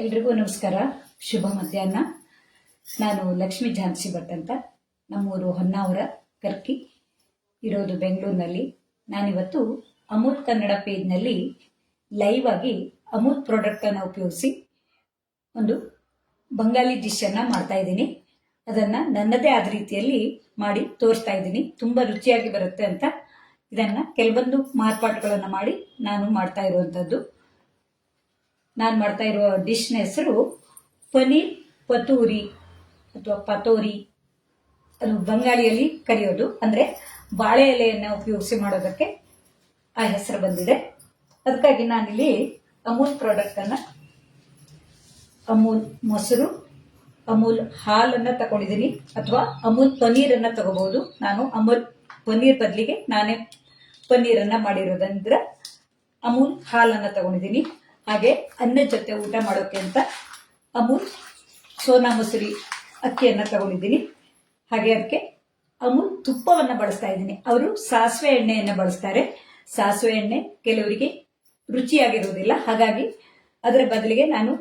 ಎಲ್ರಿಗೂ ನಮಸ್ಕಾರ. ಶುಭ ಮಧ್ಯಾಹ್ನ. ನಾನು ಲಕ್ಷ್ಮೀ ಝಾನ್ಸಿ ಭಟ್ ಅಂತ. ನಮ್ಮೂರು ಹೊನ್ನಾವರ ಕರ್ಕಿ, ಇರೋದು ಬೆಂಗಳೂರಿನಲ್ಲಿ. ನಾನಿವತ್ತು ಅಮೂಲ್ ಕನ್ನಡ ಪೇಜ್ನಲ್ಲಿ ಲೈವ್ ಆಗಿ ಅಮೂಲ್ ಪ್ರಾಡಕ್ಟನ್ನು ಉಪಯೋಗಿಸಿ ಒಂದು ಬಂಗಾಳಿ ಡಿಶನ್ನು ಮಾಡ್ತಾ ಇದ್ದೀನಿ. ಅದನ್ನು ನನ್ನದೇ ಆದ ರೀತಿಯಲ್ಲಿ ಮಾಡಿ ತೋರಿಸ್ತಾ ಇದ್ದೀನಿ. ತುಂಬ ರುಚಿಯಾಗಿ ಬರುತ್ತೆ ಅಂತ ಇದನ್ನು ಕೆಲವೊಂದು ಮಾರ್ಪಾಟುಗಳನ್ನು ಮಾಡಿ ನಾನು ಮಾಡ್ತಾ ಇರುವಂಥದ್ದು. ನಾನು ಮಾಡ್ತಾ ಇರುವ ಡಿಶ್ನ ಹೆಸರು ಪನೀರ್ ಪತೂರಿ ಅಥವಾ ಪತೋರಿ. ಅದು ಬಂಗಾಳಿಯಲ್ಲಿ ಕರೆಯೋದು, ಅಂದರೆ ಬಾಳೆ ಎಲೆಯನ್ನು ಉಪಯೋಗಿಸಿ ಮಾಡೋದಕ್ಕೆ ಆ ಹೆಸರು ಬಂದಿದೆ. ಅದಕ್ಕಾಗಿ ನಾನಿಲ್ಲಿ ಅಮೂಲ್ ಪ್ರಾಡಕ್ಟನ್ನು, ಅಮೂಲ್ ಮೊಸರು, ಅಮೂಲ್ ಹಾಲನ್ನು ತಗೊಂಡಿದ್ದೀನಿ, ಅಥವಾ ಅಮೂಲ್ ಪನ್ನೀರನ್ನು ತಗೋಬಹುದು. ನಾನು ಅಮೂಲ್ ಪನ್ನೀರ್ ಬದಲಿಗೆ ನಾನೇ ಪನ್ನೀರನ್ನು ಮಾಡಿರೋದಂದ್ರೆ ಅಮೂಲ್ ಹಾಲನ್ನು ತಗೊಂಡಿದ್ದೀನಿ. ಹಾಗೆ ಅನ್ನದ ಜೊತೆ ಊಟ ಮಾಡೋಕೆ ಅಂತ ಅಮೂಲ್ ಸೋನಾ ಮಸೂರಿ ಅಕ್ಕಿಯನ್ನು ತಗೊಂಡಿದ್ದೀನಿ. ಹಾಗೆ ಅದಕ್ಕೆ ಅಮೂಲ್ ತುಪ್ಪವನ್ನು ಬಳಸ್ತಾ ಇದ್ದೀನಿ. ಅವರು ಸಾಸಿವೆ ಎಣ್ಣೆಯನ್ನು ಬಳಸ್ತಾರೆ. ಸಾಸಿವೆ ಎಣ್ಣೆ ಕೆಲವರಿಗೆ ರುಚಿಯಾಗಿರುವುದಿಲ್ಲ, ಹಾಗಾಗಿ ಅದರ ಬದಲಿಗೆ ನಾನು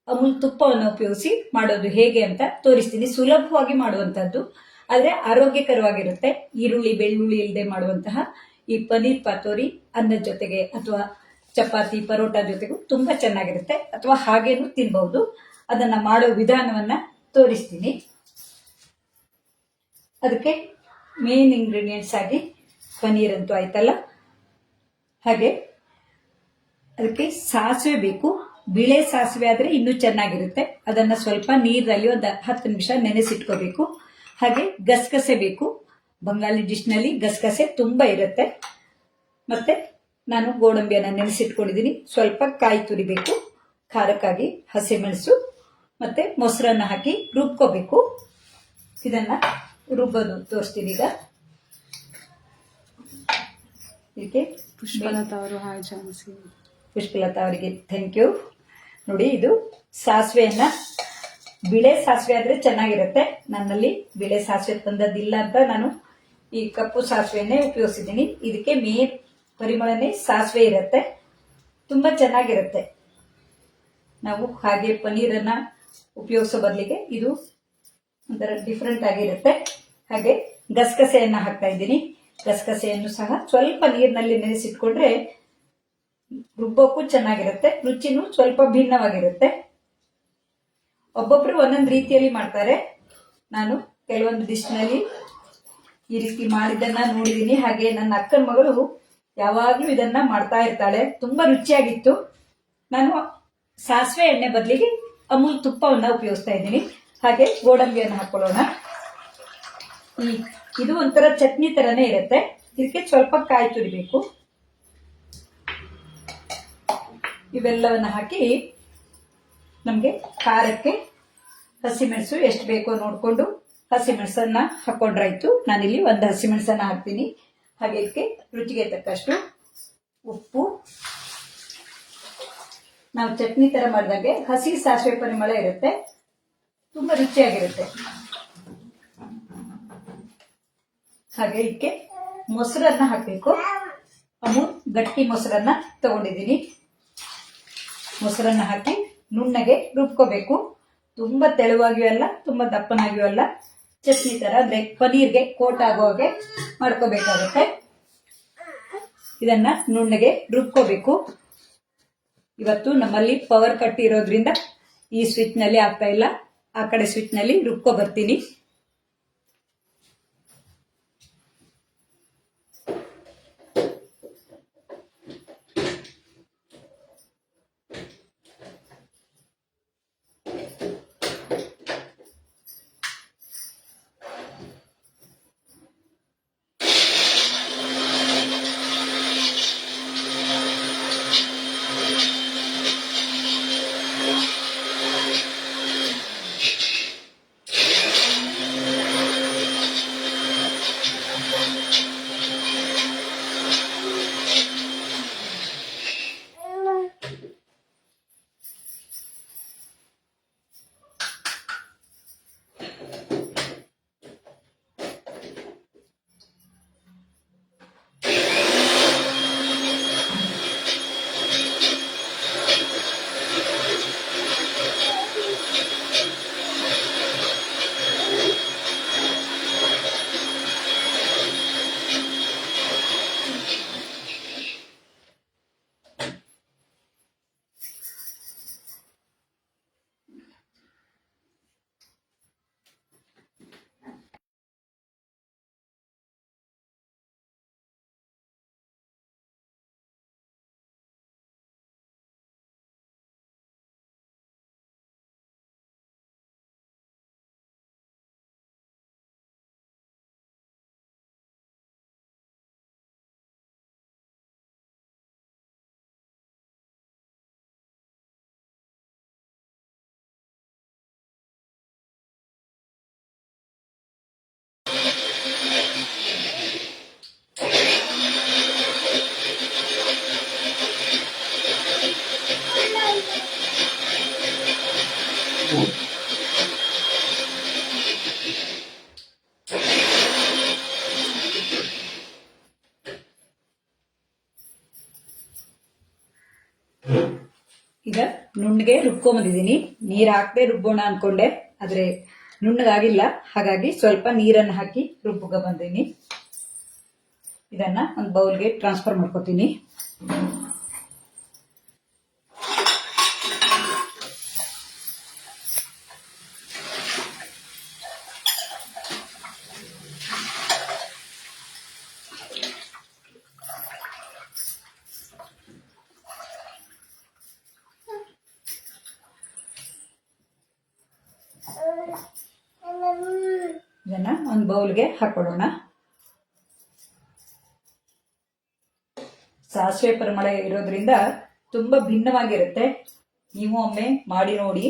ಅಮೂಲ್ ತುಪ್ಪವನ್ನು ಉಪಯೋಗಿಸಿ ಮಾಡೋದು ಹೇಗೆ ಅಂತ ತೋರಿಸ್ತೀನಿ. ಸುಲಭವಾಗಿ ಮಾಡುವಂತಹದ್ದು, ಆದರೆ ಆರೋಗ್ಯಕರವಾಗಿರುತ್ತೆ. ಈರುಳ್ಳಿ ಬೆಳ್ಳುಳ್ಳಿ ಇಲ್ಲದೆ ಮಾಡುವಂತಹ ಈ ಪನೀರ್ ಪತೋರಿ ಅನ್ನದ ಜೊತೆಗೆ ಅಥವಾ ಚಪಾತಿ ಪರೋಟ ಜೊತೆಗೂ ತುಂಬಾ ಚೆನ್ನಾಗಿರುತ್ತೆ, ಅಥವಾ ಹಾಗೇನು ತಿನ್ಬಹುದು. ಅದನ್ನ ಮಾಡೋ ವಿಧಾನವನ್ನ ತೋರಿಸ್ತೀನಿ. ಅದಕ್ಕೆ ಮೇನ್ ಇಂಗ್ರೀಡಿಯೆಂಟ್ಸ್ ಆಗಿ ಪನೀರ್ ಅಂತೂ ಆಯ್ತಲ್ಲ, ಹಾಗೆ ಅದಕ್ಕೆ ಸಾಸಿವೆ ಬೇಕು. ಬಿಳೆ ಸಾಸಿವೆ ಆದ್ರೆ ಇನ್ನೂ ಚೆನ್ನಾಗಿರುತ್ತೆ. ಅದನ್ನ ಸ್ವಲ್ಪ ನೀರಲ್ಲಿ ಒಂದು 10 ನಿಮಿಷ ನೆನೆಸಿಟ್ಕೋಬೇಕು. ಹಾಗೆ ಗಸಗಸೆ ಬೇಕು. ಬಂಗಾಳಿ ಡಿಶ್ನಲ್ಲಿ ಗಸಗಸೆ ತುಂಬಾ ಇರುತ್ತೆ. ಮತ್ತೆ ನಾನು ಗೋಡಂಬಿಯನ್ನು ನೆನೆಸಿಟ್ಕೊಂಡಿದ್ದೀನಿ. ಸ್ವಲ್ಪ ಕಾಯಿ ತುರಿಬೇಕು ಖಾರಕ್ಕಾಗಿ. ಹಸಿಮೆಣಸು ಮತ್ತೆ ಮೊಸರನ್ನ ಹಾಕಿ ರುಬ್ಕೋಬೇಕು. ಇದನ್ನ ರುಬ್ಬೋದು ತೋರಿಸ್ತೀನಿ ಈಗ. ಇದಕ್ಕೆ ಪುಷ್ಪಲತಾ ಅವರು ಹಾಯ್ ಝಾನ್ಸಿ. ಪುಷ್ಪಲತಾ ಅವರಿಗೆ ಥ್ಯಾಂಕ್ ಯು. ನೋಡಿ, ಇದು ಸಾಸಿವೆಯನ್ನ ಬಿಳೆ ಸಾಸಿವೆ ಆದ್ರೆ ಚೆನ್ನಾಗಿರುತ್ತೆ. ನನ್ನಲ್ಲಿ ಬಿಳೆ ಸಾಸಿವೆ ತಂದದ್ದಿಲ್ಲ ಅಂತ ನಾನು ಈ ಕಪ್ಪು ಸಾಸಿವೆಯನ್ನೇ ಉಪಯೋಗಿಸಿದ್ದೀನಿ. ಇದಕ್ಕೆ ಮೇನ್ ಪರಿಮಳನೇ ಸಾಸಿವೆ ಇರುತ್ತೆ, ತುಂಬಾ ಚೆನ್ನಾಗಿರುತ್ತೆ. ನಾವು ಹಾಗೆ ಪನ್ನೀರನ್ನ ಉಪಯೋಗಿಸೋ ಬದಲಿಗೆ ಇದು ಒಂಥರ ಡಿಫ್ರೆಂಟ್ ಆಗಿರುತ್ತೆ. ಹಾಗೆ ಗಸಗಸೆಯನ್ನ ಹಾಕ್ತಾ ಇದ್ದೀನಿ. ಗಸಗಸೆಯನ್ನು ಸಹ ಸ್ವಲ್ಪ ನೀರಿನಲ್ಲಿ ನೆನೆಸಿಟ್ಕೊಂಡ್ರೆ ರುಬ್ಬೋಕ್ಕೂ ಚೆನ್ನಾಗಿರುತ್ತೆ, ರುಚಿನೂ ಸ್ವಲ್ಪ ಭಿನ್ನವಾಗಿರುತ್ತೆ. ಒಬ್ಬೊಬ್ರು ಒಂದೊಂದು ರೀತಿಯಲ್ಲಿ ಮಾಡ್ತಾರೆ. ನಾನು ಕೆಲವೊಂದು ಡಿಶ್ನಲ್ಲಿ ಈ ರೀತಿ ಮಾಡಿದ್ದನ್ನ ನೋಡಿದ್ದೀನಿ. ಹಾಗೆ ನನ್ನ ಅಕ್ಕನ ಮಗಳು ಯಾವಾಗ್ಲೂ ಇದನ್ನ ಮಾಡ್ತಾ ಇರ್ತಾಳೆ. ತುಂಬಾ ರುಚಿಯಾಗಿತ್ತು. ನಾನು ಸಾಸಿವೆ ಎಣ್ಣೆ ಬದಲಿಗೆ ಅಮೂಲ್ ತುಪ್ಪವನ್ನ ಉಪಯೋಗಿಸ್ತಾ ಇದ್ದೀನಿ. ಹಾಗೆ ಗೋಡಂಬಿಯನ್ನು ಹಾಕೊಳ್ಳೋಣ. ಇದು ಒಂಥರ ಚಟ್ನಿ ತರನೇ ಇರುತ್ತೆ. ಇದಕ್ಕೆ ಸ್ವಲ್ಪ ಕಾಯಿ ತುರಿಬೇಕು. ಇವೆಲ್ಲವನ್ನ ಹಾಕಿ ನಮ್ಗೆ ಖಾರಕ್ಕೆ ಹಸಿಮೆಣಸು ಎಷ್ಟು ಬೇಕೋ ನೋಡ್ಕೊಂಡು ಹಸಿಮೆಣಸನ್ನ ಹಾಕೊಂಡ್ರಾಯ್ತು. ನಾನಿಲ್ಲಿ ಒಂದು ಹಸಿಮೆಣಸನ್ನ ಹಾಕ್ತೀನಿ. ಹಾಗೆ ಇದಕ್ಕೆ ರುಚಿಗೆ ತಕ್ಕಷ್ಟು ಉಪ್ಪು. ನಾವು ಚಟ್ನಿ ತರ ಮಾಡಿದಾಗೆ ಹಸಿ ಸಾಸಿವೆ ಪರಿಮಳ ಇರುತ್ತೆ, ತುಂಬಾ ರುಚಿಯಾಗಿರುತ್ತೆ. ಹಾಗೆ ಇದಕ್ಕೆ ಮೊಸರನ್ನ ಹಾಕಬೇಕು. ಅಮೂಲ್ ಗಟ್ಟಿ ಮೊಸರನ್ನ ತಗೊಂಡಿದ್ದೀನಿ. ಮೊಸರನ್ನ ಹಾಕಿ ನುಣ್ಣಗೆ ರುಬ್ಕೋಬೇಕು. ತುಂಬಾ ತೆಳುವಾಗಿಯೂ ಅಲ್ಲ, ತುಂಬಾ ದಪ್ಪನಾಗಿಯೂ ಅಲ್ಲ, ಚಟ್ನಿ ತರ ಅಂದ್ರೆ ಪನೀರ್ಗೆ ಕೋಟ್ ಆಗೋ ಹಾಗೆ ಮಾಡ್ಕೋಬೇಕಾಗುತ್ತೆ. ಇದನ್ನ ನುಣ್ಣಗೆ ರುಬ್ಕೋಬೇಕು. ಇವತ್ತು ನಮ್ಮಲ್ಲಿ ಪವರ್ ಕಟ್ ಇರೋದ್ರಿಂದ ಈ ಸ್ವಿಚ್ ನಲ್ಲಿ ಆಗ್ತಾ ಇಲ್ಲ, ಆ ಕಡೆ ಸ್ವಿಚ್ ನಲ್ಲಿ ರುಬ್ಕೋ ಬರ್ತೀನಿ. ಈಗ ನುಣ್ಣಗೆ ರುಬ್ಕೊಂಬಂದಿದ್ದೀನಿ. ನೀರು ಹಾಕದೆ ರುಬ್ಬೋಣ ಅನ್ಕೊಂಡೆ, ಆದ್ರೆ ನುಣ್ಣಗಾಗಿಲ್ಲ. ಹಾಗಾಗಿ ಸ್ವಲ್ಪ ನೀರನ್ನು ಹಾಕಿ ರುಬ್ಬಗ ಬಂದೀನಿ. ಇದನ್ನ ಒಂದು ಬೌಲ್ಗೆ ಟ್ರಾನ್ಸ್ಫರ್ ಮಾಡ್ಕೊತೀನಿ. ಇದನ್ನ ಒಂದು ಬೌಲ್ಗೆ ಹಾಕೊಳ್ಳೋಣ. ಸಾಸಿವೆ ಪರಿಮಳ ಇರೋದ್ರಿಂದ ತುಂಬಾ ಭಿನ್ನವಾಗಿರುತ್ತೆ. ನೀವು ಒಮ್ಮೆ ಮಾಡಿ ನೋಡಿ.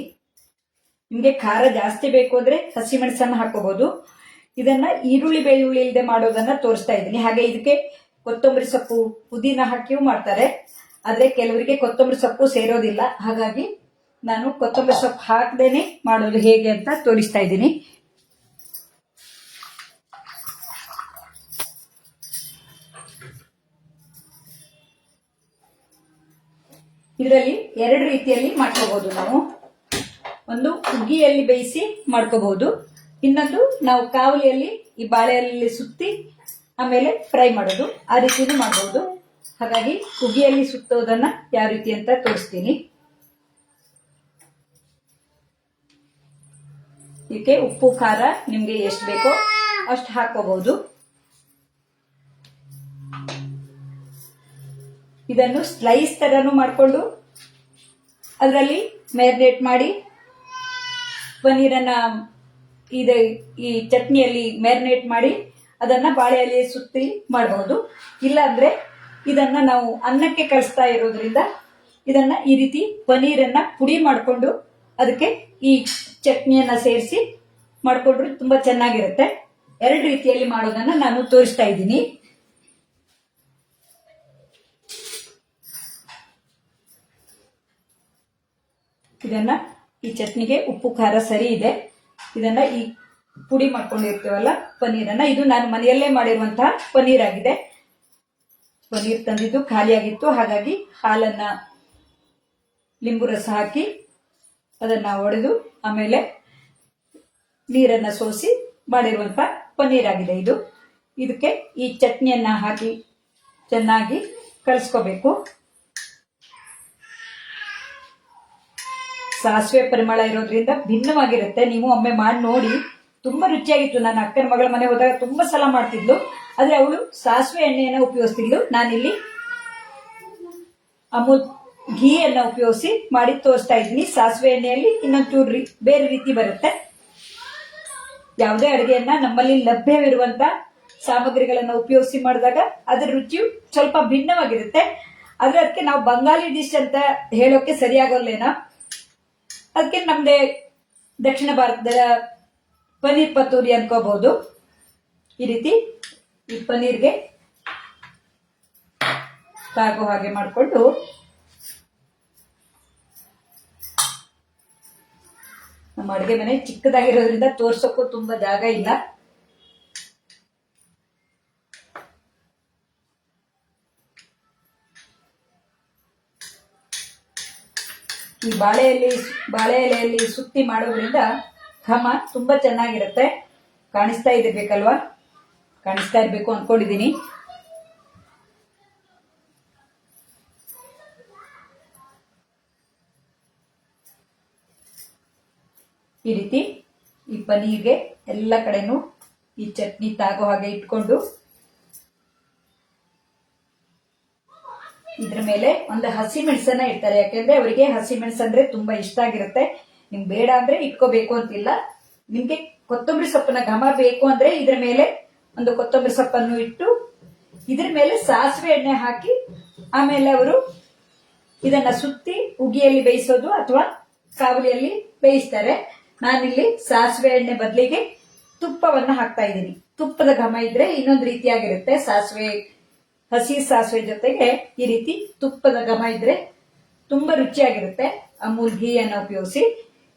ನಿಮ್ಗೆ ಖಾರ ಜಾಸ್ತಿ ಬೇಕು ಅಂದ್ರೆ ಹಸಿಮೆಣಸನ್ನ ಹಾಕೋಬಹುದು. ಇದನ್ನ ಈರುಳ್ಳಿ ಬೆಳ್ಳುಳ್ಳಿ ಇಲ್ಲದೆ ಮಾಡೋದನ್ನ ತೋರಿಸ್ತಾ ಇದ್ದೀನಿ. ಹಾಗೆ ಇದಕ್ಕೆ ಕೊತ್ತಂಬರಿ ಸೊಪ್ಪು ಪುದೀನ ಹಾಕಿಯೂ ಮಾಡ್ತಾರೆ, ಆದ್ರೆ ಕೆಲವರಿಗೆ ಕೊತ್ತಂಬರಿ ಸೊಪ್ಪು ಸೇರೋದಿಲ್ಲ. ಹಾಗಾಗಿ ನಾನು ಕೊತ್ತಂಬರಿ ಸೊಪ್ಪು ಹಾಕದೇನೆ ಮಾಡೋದು ಹೇಗೆ ಅಂತ ತೋರಿಸ್ತಾ ಇದ್ದೀನಿ. ಇದರಲ್ಲಿ ಎರಡು ರೀತಿಯಲ್ಲಿ ಮಾಡ್ಕೋಬಹುದು ನಾವು. ಒಂದು ಹುಗ್ಗಿಯಲ್ಲಿ ಬೇಯಿಸಿ ಮಾಡ್ಕೋಬಹುದು, ಇನ್ನೊಂದು ನಾವು ಕಾವಲಿಯಲ್ಲಿ ಈ ಬಾಳೆಯಲ್ಲಿ ಸುತ್ತಿ ಆಮೇಲೆ ಫ್ರೈ ಮಾಡೋದು, ಆ ರೀತಿನೂ ಮಾಡಬಹುದು. ಹಾಗಾಗಿ ಹುಗ್ಗಿಯಲ್ಲಿ ಸುತ್ತೋದನ್ನ ಯಾವ ರೀತಿ ಅಂತ ತೋರಿಸ್ತೀನಿ. ಇದಕ್ಕೆ ಉಪ್ಪು ಖಾರ ನಿಮ್ಗೆ ಎಷ್ಟು ಬೇಕೋ ಅಷ್ಟು ಹಾಕೋಬಹುದು. ಇದನ್ನು ಸ್ಲೈಸ್ ತರನು ಮಾಡಿಕೊಂಡು ಅದರಲ್ಲಿ ಮ್ಯಾರಿನೇಟ್ ಮಾಡಿ ಪನ್ನೀರನ್ನ ಈ ಚಟ್ನಿಯಲ್ಲಿ ಮ್ಯಾರಿನೇಟ್ ಮಾಡಿ ಅದನ್ನ ಬಾಳೆ ಎಲೆ ಸುತ್ತಿ ಮಾಡಬಹುದು. ಇಲ್ಲ ಅಂದ್ರೆ ಇದನ್ನ ನಾವು ಅನ್ನಕ್ಕೆ ಕಳಿಸ್ತಾ ಇರೋದ್ರಿಂದ ಇದನ್ನ ಈ ರೀತಿ ಪನ್ನೀರನ್ನ ಪುಡಿ ಮಾಡಿಕೊಂಡು ಅದಕ್ಕೆ ಈ ಚಟ್ನಿಯನ್ನ ಸೇರಿಸಿ ಮಾಡಿಕೊಂಡ್ರೆ ತುಂಬಾ ಚೆನ್ನಾಗಿರುತ್ತೆ. ಎರಡು ರೀತಿಯಲ್ಲಿ ಮಾಡೋದನ್ನ ನಾನು ತೋರಿಸ್ತಾ ಇದ್ದೀನಿ. ಇದನ್ನ ಈ ಚಟ್ನಿಗೆ ಉಪ್ಪು ಖಾರ ಸರಿ ಇದೆ. ಇದನ್ನ ಈ ಪುಡಿ ಮಾಡ್ಕೊಂಡಿರ್ತೀವಲ್ಲ ಪನ್ನೀರನ್ನ, ಇದು ನಾನು ಮನೆಯಲ್ಲೇ ಮಾಡಿರುವಂತಹ ಪನ್ನೀರ್ ಆಗಿದೆ. ಪನ್ನೀರ್ ತಂದಿದ್ದು ಖಾಲಿಯಾಗಿತ್ತು, ಹಾಗಾಗಿ ಹಾಲನ್ನ ಲಿಂಬು ರಸ ಹಾಕಿ ಅದನ್ನ ಒಡೆದು ಆಮೇಲೆ ನೀರನ್ನ ಸೋಸಿ ಮಾಡಿರುವಂತ ಪನ್ನೀರ್ ಆಗಿದೆ ಇದು. ಇದಕ್ಕೆ ಈ ಚಟ್ನಿಯನ್ನ ಹಾಕಿ ಚೆನ್ನಾಗಿ ಕಲಿಸ್ಕೋಬೇಕು. ಸಾಸಿವೆ ಪರಿಮಳ ಇರೋದ್ರಿಂದ ಭಿನ್ನವಾಗಿರುತ್ತೆ. ನೀವು ಒಮ್ಮೆ ಮಾಡಿ ನೋಡಿ, ತುಂಬಾ ರುಚಿಯಾಗಿತ್ತು. ನನ್ನ ಅಕ್ಕನ ಮಗಳ ಮನೆ ಹೋದಾಗ ತುಂಬಾ ಸಲ ಮಾಡ್ತಿದ್ಲು, ಆದ್ರೆ ಅವಳು ಸಾಸಿವೆ ಎಣ್ಣೆಯನ್ನ ಉಪಯೋಗಿಸ್ತಿದ್ಲು. ನಾನಿಲ್ಲಿ ಅಮೂಲ್ ಘೀಯನ್ನ ಉಪಯೋಗಿಸಿ ಮಾಡಿ ತೋರಿಸ್ತಾ ಇದ್ದೀನಿ. ಸಾಸಿವೆ ಎಣ್ಣೆಯಲ್ಲಿ ಇನ್ನೊಂಚೂರು ಬೇರೆ ರೀತಿ ಬರುತ್ತೆ. ಯಾವುದೇ ಅಡುಗೆಯನ್ನ ನಮ್ಮಲ್ಲಿ ಲಭ್ಯವಿರುವಂತ ಸಾಮಗ್ರಿಗಳನ್ನ ಉಪಯೋಗಿಸಿ ಮಾಡಿದಾಗ ಅದರ ರುಚಿಯು ಸ್ವಲ್ಪ ಭಿನ್ನವಾಗಿರುತ್ತೆ. ಆದ್ರೆ ಅದಕ್ಕೆ ನಾವು ಬಂಗಾಳಿ ಡಿಶ್ ಅಂತ ಹೇಳೋಕೆ ಸರಿಯಾಗೋಲ್ಲೇನೋ. ಅದಕ್ಕೆ ನಮ್ದೇ ದಕ್ಷಿಣ ಭಾರತದ ಪನ್ನೀರ್ ಪತೂರಿ ಅನ್ಕೋಬಹುದು. ಈ ರೀತಿ ಈ ಪನ್ನೀರ್ಗೆ ತಾಗೋ ಹಾಗೆ ಮಾಡಿಕೊಂಡು ನಮ್ಮ ಅಡುಗೆ ಮನೆ ಚಿಕ್ಕದಾಗಿರೋದ್ರಿಂದ ತೋರ್ಸೋಕ್ಕೂ ತುಂಬಾ ಜಾಗ ಇಲ್ಲ. ಈ ಬಾಳೆ ಎಲೆಯಲ್ಲಿ ಸುತ್ತಿ ಮಾಡೋದ್ರಿಂದ ಘಮ ತುಂಬಾ ಚೆನ್ನಾಗಿರುತ್ತೆ. ಕಾಣಿಸ್ತಾ ಇರ್ಬೇಕಲ್ವಾ? ಕಾಣಿಸ್ತಾ ಇರ್ಬೇಕು ಅನ್ಕೊಂಡಿದೀನಿ. ಈ ರೀತಿ ಈ ಪನ್ನೀರ್ಗೆ ಎಲ್ಲ ಕಡೆನೂ ಈ ಚಟ್ನಿ ತಾಗೋ ಹಾಗೆ ಇಟ್ಕೊಂಡು ಇದ್ರ ಮೇಲೆ ಒಂದು ಹಸಿ ಮೆಣಸನ್ನ ಇಡ್ತಾರೆ. ಯಾಕೆಂದ್ರೆ ಅವರಿಗೆ ಹಸಿ ಮೆಣಸಂದ್ರೆ ತುಂಬಾ ಇಷ್ಟ ಆಗಿರುತ್ತೆ. ನಿಮ್ಗೆ ಬೇಡ ಅಂದ್ರೆ ಇಟ್ಕೋಬೇಕು ಅಂತಿಲ್ಲ. ನಿಮ್ಗೆ ಕೊತ್ತಂಬರಿ ಸೊಪ್ಪನ್ನ ಘಮ ಬೇಕು ಅಂದ್ರೆ ಇದ್ರ ಮೇಲೆ ಒಂದು ಕೊತ್ತಂಬರಿ ಸೊಪ್ಪನ್ನು ಇಟ್ಟು ಇದ್ರ ಮೇಲೆ ಸಾಸಿವೆ ಎಣ್ಣೆ ಹಾಕಿ ಆಮೇಲೆ ಅವರು ಇದನ್ನ ಸುತ್ತಿ ಉಗಿಯಲ್ಲಿ ಬೇಯಿಸೋದು ಅಥವಾ ಕಾವಲಿಯಲ್ಲಿ ಬೇಯಿಸ್ತಾರೆ. ನಾನಿಲ್ಲಿ ಸಾಸಿವೆ ಎಣ್ಣೆ ಬದಲಿಗೆ ತುಪ್ಪವನ್ನ ಹಾಕ್ತಾ ಇದ್ದೀನಿ. ತುಪ್ಪದ ಘಮ ಇದ್ರೆ ಇನ್ನೊಂದು ರೀತಿಯಾಗಿರುತ್ತೆ. ಹಸಿ ಸಾಸಿವೆ ಜೊತೆಗೆ ಈ ರೀತಿ ತುಪ್ಪದ ಘಮ ಇದ್ರೆ ತುಂಬಾ ರುಚಿಯಾಗಿರುತ್ತೆ. ಅಮೂಲ್ ಘೀಯನ್ನು ಉಪಯೋಗಿಸಿ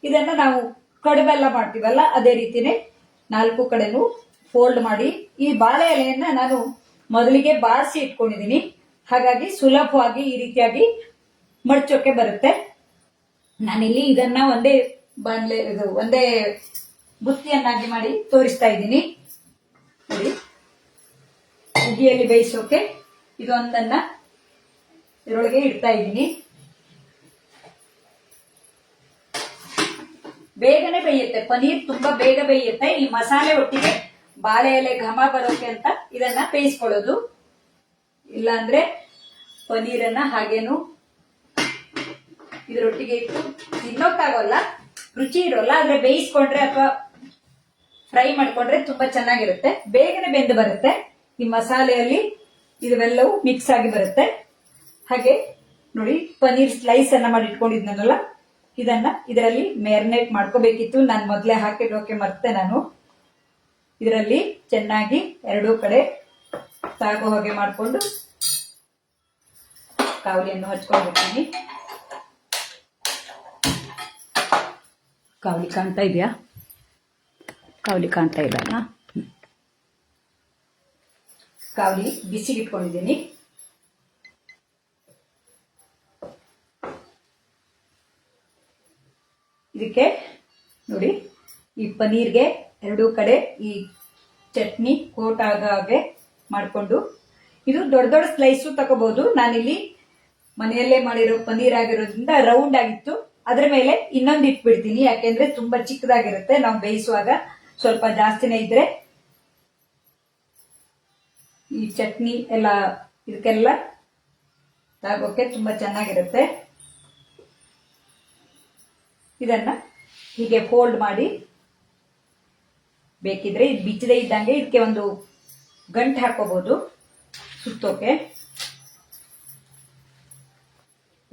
ಇದನ್ನ ನಾವು ಕಡುಬೆಲ್ಲ ಮಾಡ್ತೀವಲ್ಲ ಅದೇ ರೀತಿನೇ 4 ಕಡೆನೂ ಫೋಲ್ಡ್ ಮಾಡಿ ಈ ಬಾಳೆ ಎಲೆಯನ್ನ ನಾನು ಮೊದಲಿಗೆ ಬಾರಿಸಿ ಇಟ್ಕೊಂಡಿದ್ದೀನಿ. ಹಾಗಾಗಿ ಸುಲಭವಾಗಿ ಈ ರೀತಿಯಾಗಿ ಮಡ್ಚೋಕೆ ಬರುತ್ತೆ. ನಾನಿಲ್ಲಿ ಇದನ್ನ ಒಂದೇ ಒಂದೇ ಬುತ್ತಿಯನ್ನಾಗಿ ಮಾಡಿ ತೋರಿಸ್ತಾ ಇದ್ದೀನಿ ನೋಡಿ. ಉಗಿಯಲ್ಲಿ ಬೇಯಿಸೋಕೆ ಇದೊಂದನ್ನ ಇದರೊಳಗೆ ಇಡ್ತಾ ಇದ್ದೀನಿ. ಬೇಗನೆ ಬೇಯುತ್ತೆ ಪನೀರ್, ತುಂಬಾ ಬೇಗ ಬೇಯುತ್ತೆ. ಈ ಮಸಾಲೆ ಒಟ್ಟಿಗೆ ಬಾಳೆ ಎಲೆ ಘಮ ಬರೋಕೆ ಅಂತ ಇದನ್ನ ಬೇಯಿಸ್ಕೊಳ್ಳೋದು. ಇಲ್ಲಾಂದ್ರೆ ಪನೀರನ್ನ ಹಾಗೇನು ಇದರೊಟ್ಟಿಗೆ ಇಟ್ಟು ತಿನ್ನೋಕ್ಕಾಗೋಲ್ಲ, ರುಚಿ ಇರೋಲ್ಲ. ಆದ್ರೆ ಬೇಯಿಸ್ಕೊಂಡ್ರೆ ಅಥವಾ ಫ್ರೈ ಮಾಡ್ಕೊಂಡ್ರೆ ತುಂಬಾ ಚೆನ್ನಾಗಿರುತ್ತೆ, ಬೇಗನೆ ಬೆಂದು ಬರುತ್ತೆ. ಈ ಮಸಾಲೆಯಲ್ಲಿ ಇವೆಲ್ಲವೂ ಮಿಕ್ಸ್ ಆಗಿ ಬರುತ್ತೆ. ಹಾಗೆ ನೋಡಿ, ಪನೀರ್ ಸ್ಲೈಸ್ ಅನ್ನ ಮಾಡಿ ಇಟ್ಕೊಂಡಿದ್ನಲ್ಲ, ಇದನ್ನ ಇದರಲ್ಲಿ ಮ್ಯಾರಿನೇಟ್ ಮಾಡ್ಕೋಬೇಕಿತ್ತು. ನಾನು ಮೊದಲೇ ಹಾಕಿಡೋಕೆ ಮರ್ತೆ. ನಾನು ಇದರಲ್ಲಿ ಚೆನ್ನಾಗಿ ಎರಡೂ ಕಡೆ ತಾಗೋ ಹಾಗೆ ಮಾಡಿಕೊಂಡು ಕಾವಲಿಯನ್ನು ಹಚ್ಕೊಂಡ್ಬಿಡ್ತೀನಿ. ಕಾವಲಿ ಕಾಣ್ತಾ ಇದೆಯಾ? ಕಾವಲಿ ಕಾಣ್ತಾ ಇಲ್ಲ. ಕಾವಲಿ ಬಿಸಿಗಿಟ್ಕೊಂಡಿದ್ದೀನಿ. ಇದಕ್ಕೆ ನೋಡಿ, ಈ ಪನೀರ್ಗೆ ಎರಡೂ ಕಡೆ ಈ ಚಟ್ನಿ ಕೋಟ್ ಆಗ ಹಾಗೆ ಮಾಡಿಕೊಂಡು, ಇದು ದೊಡ್ಡ ದೊಡ್ಡ ಸ್ಲೈಸು ತಗೋಬಹುದು. ನಾನಿಲ್ಲಿ ಮನೆಯಲ್ಲೇ ಮಾಡಿರೋ ಪನೀರ್ ಆಗಿರೋದ್ರಿಂದ ರೌಂಡ್ ಆಗಿತ್ತು. ಅದ್ರ ಮೇಲೆ ಇನ್ನೊಂದು ಇಟ್ಬಿಡ್ತೀನಿ, ಯಾಕೆಂದ್ರೆ ತುಂಬಾ ಚಿಕ್ಕದಾಗಿರುತ್ತೆ. ನಾವು ಬೇಯಿಸುವಾಗ ಸ್ವಲ್ಪ ಜಾಸ್ತಿನೇ ಇದ್ರೆ ಈ ಚಟ್ನಿ ಎಲ್ಲ ಇದಕ್ಕೆಲ್ಲ ತಾಗೋಕೆ ತುಂಬಾ ಚೆನ್ನಾಗಿರುತ್ತೆ. ಇದನ್ನ ಹೀಗೆ ಫೋಲ್ಡ್ ಮಾಡಿ, ಬೇಕಿದ್ರೆ ಇದು ಬಿಚ್ಚದೇ ಇದ್ದಂಗೆ ಇದಕ್ಕೆ ಒಂದು ಗಂಟು ಹಾಕೋಬಹುದು ಸುತ್ತೋಕೆ.